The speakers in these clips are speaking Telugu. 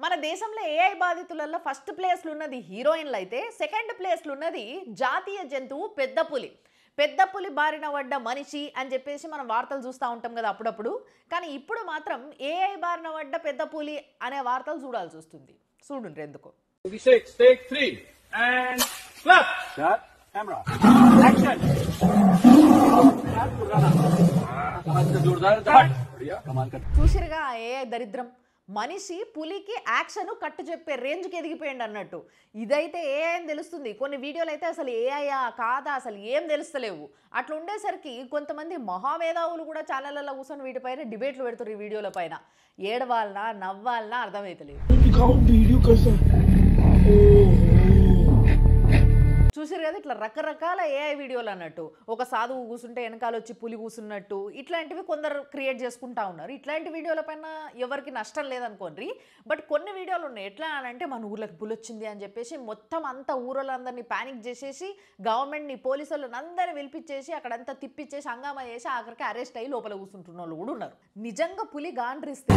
మన దేశంలో ఏఐ బాధితులలో ఫస్ట్ ప్లేస్లో ఉన్నది హీరోయిన్లు అయితే సెకండ్ ప్లేస్లో ఉన్నది జాతీయ జంతువు పెద్ద పులి. పెద్ద పులి బారిన పడ్డ మనిషి అని చెప్పేసి మనం వార్తలు చూస్తూ ఉంటాం కదా అప్పుడప్పుడు. కానీ ఇప్పుడు మాత్రం ఏఐ బారిన పడ్డ పెద్ద పులి అనే వార్తలు చూడాల్సి వస్తుంది. చూడండి ఎందుకు. 6 take 3 and clap. Shot camera action. చూసిరుగా ఏఐ దరిద్రం. మనిషి పులికి యాక్షన్ కట్టు చెప్పే రేంజ్కి ఎదిగిపోయింది అన్నట్టు. ఇదైతే ఏఐ అని తెలుస్తుంది. కొన్ని వీడియోలు అయితే అసలు ఏఐయా కాదా అసలు ఏం తెలుస్తలేవు. అట్లా ఉండేసరికి కొంతమంది మహామేధావులు కూడా ఛానళ్ళలో కూర్చొని వీటిపైన డిబేట్లు పెడుతారు. ఈ వీడియోల పైన ఏడవాలనా నవ్వాలనా అర్థమవుతలేదు. చూసారు కదా ఇట్లా రకరకాల ఏఐ వీడియోలు అన్నట్టు. ఒక సాధువు కూర్చుంటే వెనకాల వచ్చి పులి కూర్చున్నట్టు ఇట్లాంటివి కొందరు క్రియేట్ చేసుకుంటా ఉన్నారు. ఇట్లాంటి వీడియోల పైన ఎవరికి నష్టం లేదనుకోండి. బట్ కొన్ని వీడియోలు ఉన్నాయి ఎట్లా అంటే మన ఊర్లోకి పులి వచ్చింది అని చెప్పేసి మొత్తం అంతా ఊరోళ్ళందరినీ ప్యానిక్ చేసేసి గవర్నమెంట్ని పోలీసు వాళ్ళని అందరినీ పిలిపించేసి అక్కడంతా తిప్పిచ్చేసి హంగామా చేసి ఆఖరికి అరెస్ట్ అయ్యి లోపల కూర్చుంటున్న వాళ్ళు కూడా ఉన్నారు. నిజంగా పులి గాండ్రిస్తే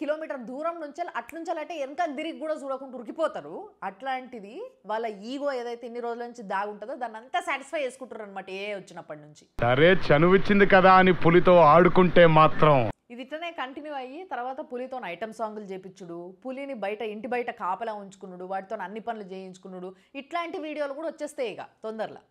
కిలోమీటర్ దూరం నుంచి అట్నుంచాలంటే వెనక తిరిగి కూడా చూడకుండా ఉరికిపోతారు. అట్లాంటిది వాళ్ళ ఈగో ఏదైతే ఇన్ని రోజుల నుంచి దాగుంటుందో దాన్ని అంతా సాటిస్ఫై చేసుకుంటారు అనమాట ఏ వచ్చినప్పటి నుంచి. సరే చనువిచ్చింది కదా అని పులితో ఆడుకుంటే మాత్రం ఇది ఇట్లనే కంటిన్యూ అయ్యి తర్వాత పులితో ఐటమ్ సాంగులు చేపించుడు, పులిని బయట ఇంటి బయట కాపలా ఉంచుకున్నాడు, వాటితో అన్ని పనులు చేయించుకున్నాడు, ఇట్లాంటి వీడియోలు కూడా వచ్చేస్తాయి ఇక తొందరలో.